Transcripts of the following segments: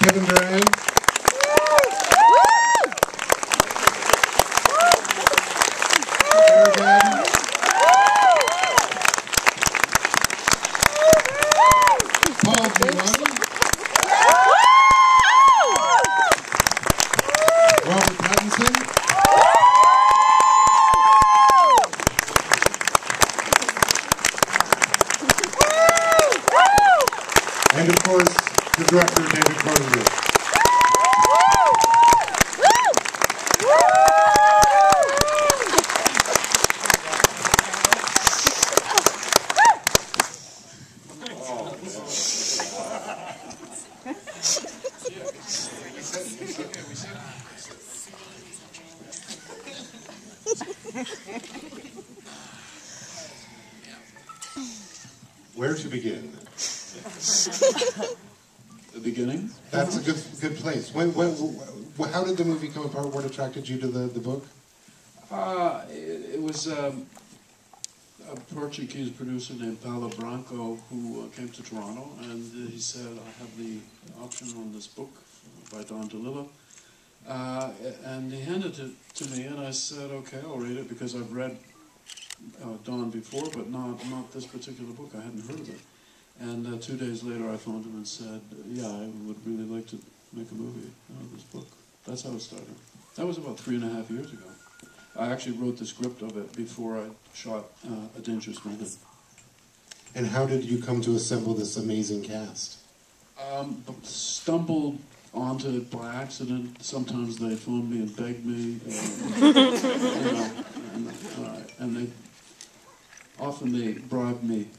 Kevin Duran. Paul Giuliani. Robert Pattinson. And of course, the director, David Cronenberg. Where to begin? The beginning? That's a good place. How did the movie come apart? What attracted you to the book? It was a Portuguese producer named Paulo Branco who came to Toronto, and he said, I have the option on this book by Don DeLillo. And he handed it to me, and I said, okay, I'll read it, because I've read Don before, but not this particular book. I hadn't heard of it. And 2 days later, I phoned him and said, yeah, I would really like to make a movie out of this book. That's how it started. That was about 3.5 years ago. I actually wrote the script of it before I shot A Dangerous Method. And how did you come to assemble this amazing cast? Stumbled onto it by accident. Sometimes they phoned me and begged me, and they often bribed me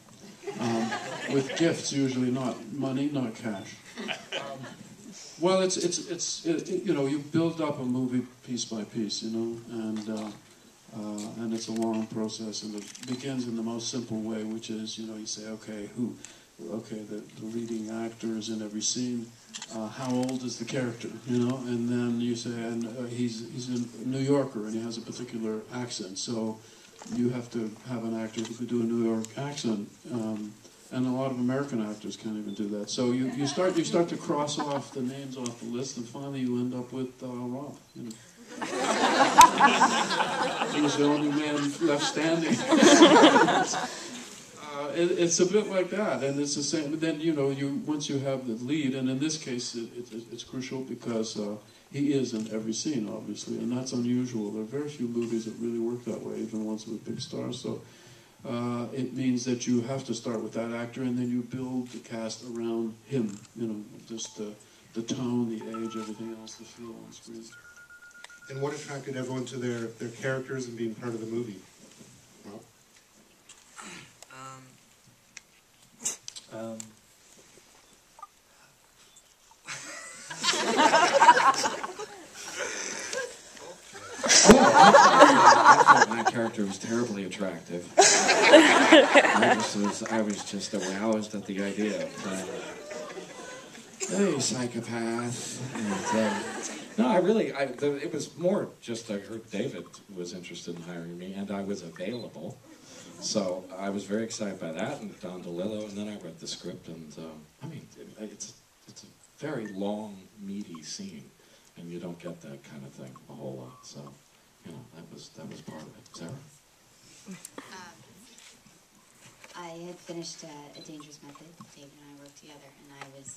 with gifts, usually not money, not cash. Well, it's you know, you build up a movie piece by piece, you know, and it's a long process, and it begins in the most simple way, which is, you know, you say, okay, the leading actor is in every scene. How old is the character, you know? And then you say, and he's a New Yorker, and he has a particular accent, so you have to have an actor who could do a New York accent. And a lot of American actors can't even do that. So you start to cross off the names off the list, and finally you end up with Rob. You know. He was the only man left standing. It's a bit like that, and it's the same. But then, you know, once you have the lead, and in this case it's crucial because he is in every scene, obviously, and that's unusual. There are very few movies that really work that way, even ones with big stars. So it means that you have to start with that actor, and then you build the cast around him. You know, just the tone, the age, everything else, the feel on screen. And what attracted everyone to their characters and being part of the movie? Well, I thought my character was terribly attractive. I was just aroused at the idea of hey, psychopath. And, no, it was more just I heard David was interested in hiring me, and I was available. So I was very excited by that, and Don DeLillo, and then I read the script, and I mean, it's a very long, meaty scene, and you don't get that kind of thing a whole lot. So, you know, that was part of it. Sarah? I had finished A Dangerous Method. David and I worked together, and it was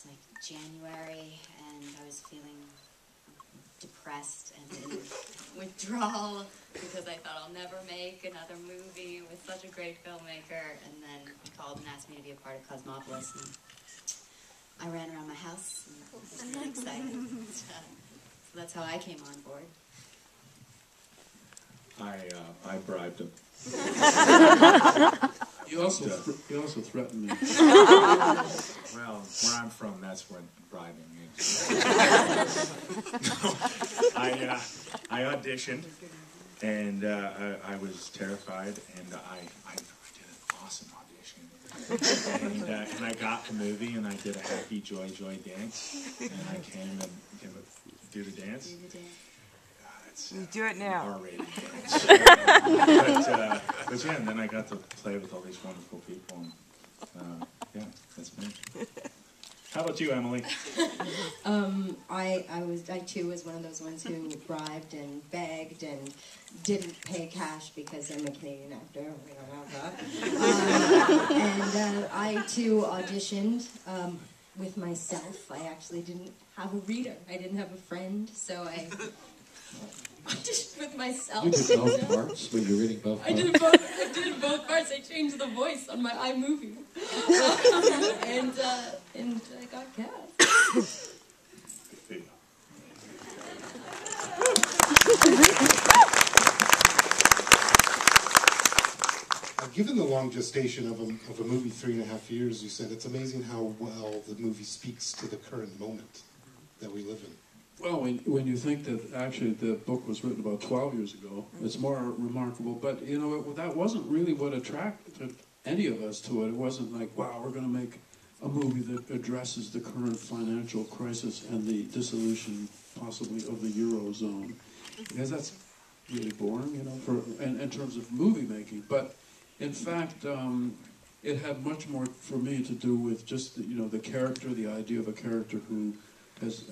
like January, and I was feeling depressed and in withdrawal because I thought I'll never make another movie with such a great filmmaker, and then he called and asked me to be a part of Cosmopolis, and I ran around my house, and I was really excited. So that's how I came on board. I bribed him. You also threatened me. Well, where I'm from, that's what bribing is. I auditioned, and I was terrified, and I did an awesome audition. And I got the movie, and I did a happy joy dance, and I came and do the dance. You do it now. R-rated dance. But yeah, and then I got to play with all these wonderful people, and yeah, that's me. How about you, Emily? I too was one of those ones who bribed and begged and didn't pay cash because I'm a Canadian actor. We don't have that. And I too auditioned with myself. I actually didn't have a reader. I didn't have a friend, so I auditioned with myself. You did both parts? Were you reading both parts? I did both parts. I changed the voice on my iMovie. And I got cast. Given the long gestation of a movie, 3.5 years, you said, it's amazing how well the movie speaks to the current moment that we live in. Well, when you think that actually the book was written about 12 years ago, it's more remarkable. But, you know, that wasn't really what attracted any of us to it. It wasn't like, wow, we're going to make a movie that addresses the current financial crisis and the dissolution, possibly, of the Eurozone. Because that's really boring, you know, in terms of movie making. But, in fact, it had much more for me to do with just, the character, the idea of a character who has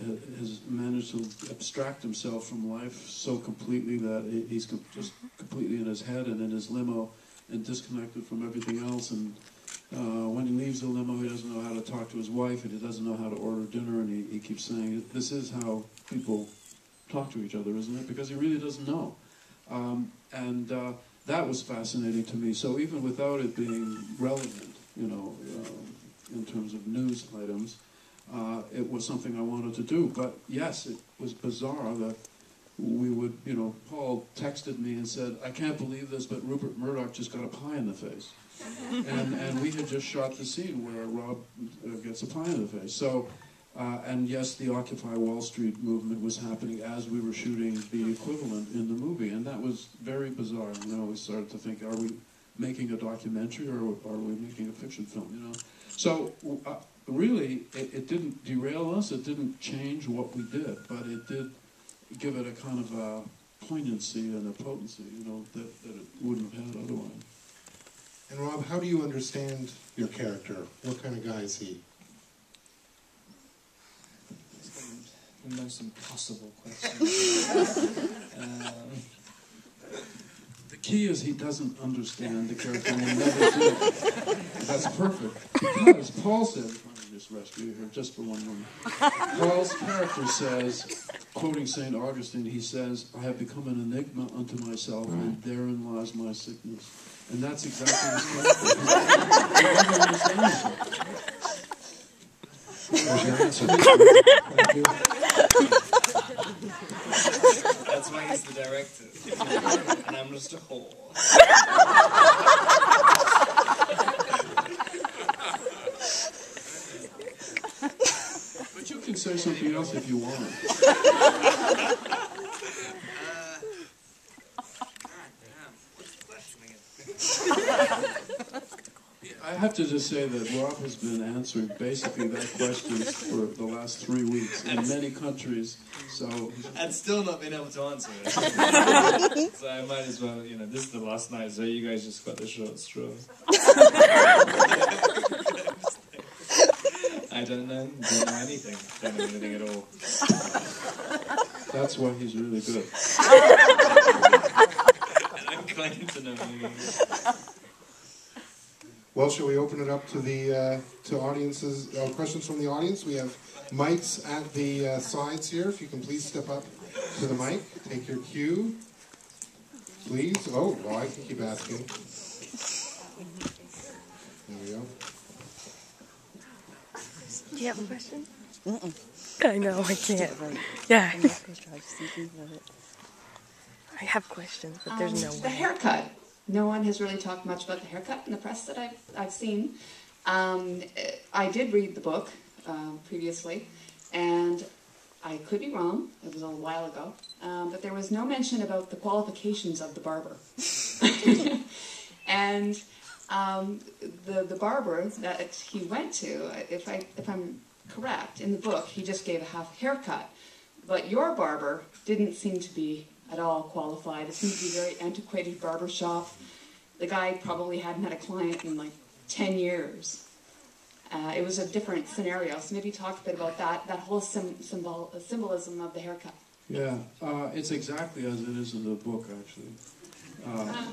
managed to abstract himself from life so completely that he's just completely in his head and in his limo and disconnected from everything else. And when he leaves the limo, he doesn't know how to talk to his wife, and he doesn't know how to order dinner, and he keeps saying, this is how people talk to each other, isn't it? Because he really doesn't know. That was fascinating to me. So even without it being relevant, in terms of news items, it was something I wanted to do. But yes, it was bizarre that we would, Paul texted me and said, I can't believe this, but Rupert Murdoch just got a pie in the face. And we had just shot the scene where Rob gets a pie in the face. So, and yes, the Occupy Wall Street movement was happening as we were shooting the equivalent in the movie. And that was very bizarre. We started to think, are we making a documentary or are we making a fiction film, So, really, it didn't derail us. It didn't change what we did. But it did give it a kind of a poignancy and a potency, that it wouldn't have had otherwise. And Rob, how do you understand your character? What kind of guy is he? The most impossible question. The key is he doesn't understand the character and will never do it. That's perfect. Because Paul says, let me just rescue you here just for 1 moment. Paul's character says, quoting St. Augustine, he says, I have become an enigma unto myself, and therein lies my sickness. And that's exactly his character. He doesn't understand himself. There's your answer. Thank you. That's why he's the director. And I'm just a whore. But you can say something else if you want. I have to just say that Rob has been answering basically that question for the last 3 weeks in many countries, so... And still not been able to answer it. So I might as well, this is the last night, so you guys just got the short straw. I don't know anything. Don't know anything at all. That's why he's really good. And I'm claiming to know anything. Well, shall we open it up to the to audiences? Questions from the audience. We have mics at the sides here. If you can please step up to the mic, take your cue, please. Oh, well, I can keep asking. There we go. Do you have a question? I know, I can't. Yeah. I have questions, but there's no way. The haircut. No one has really talked much about the haircut in the press that I've seen. I did read the book previously, and I could be wrong. It was a while ago. But there was no mention about the qualifications of the barber. And the barber that he went to, if I'm correct, in the book, he just gave a half haircut. But your barber didn't seem to be at all qualified. It seemed to be a very antiquated barber shop. The guy probably hadn't had a client in like 10 years. It was a different scenario. So maybe talk a bit about that whole symbolism of the haircut. Yeah, it's exactly as it is in the book, actually.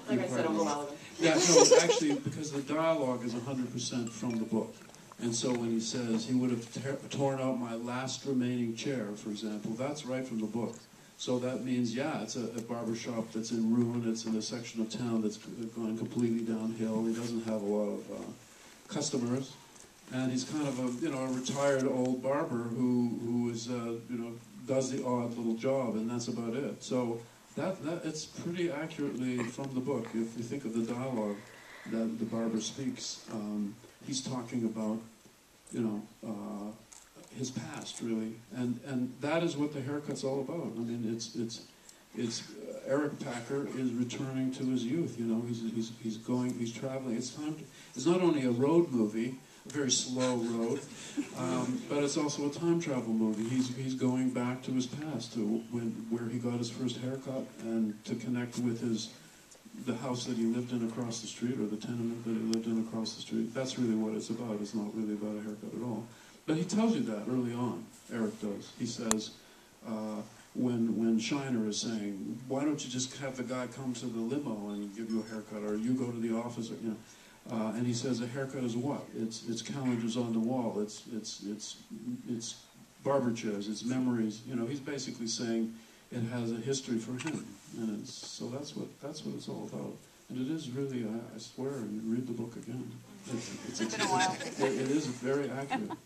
Like I said a little while ago. Yeah, no, actually, because the dialogue is 100% from the book. And so when he says he would have torn out my last remaining chair, for example, that's right from the book. So that means, yeah, it's a barber shop that's in ruin. It's in a section of town that's gone completely downhill. He doesn't have a lot of customers. And he's kind of a retired old barber who is does the odd little job, and that's about it. So that it's pretty accurately from the book. If you think of the dialogue that the barber speaks, he's talking about his past, really, and that is what the haircut's all about. I mean, it's Eric Packer is returning to his youth. He's traveling. It's not only a road movie, a very slow road, but it's also a time travel movie. He's going back to his past, to where he got his first haircut, and to connect with the house that he lived in across the street, or the tenement that he lived in across the street. That's really what it's about. It's not really about a haircut at all. But he tells you that early on. Eric does. He says, when Shiner is saying, "Why don't you just have the guy come to the limo and give you a haircut, or you go to the office?" And he says, "A haircut is what? It's calendars on the wall. It's barber chairs. It's memories." He's basically saying it has a history for him, and so that's what it's all about. And it is really, I swear, and read the book again. It is very accurate.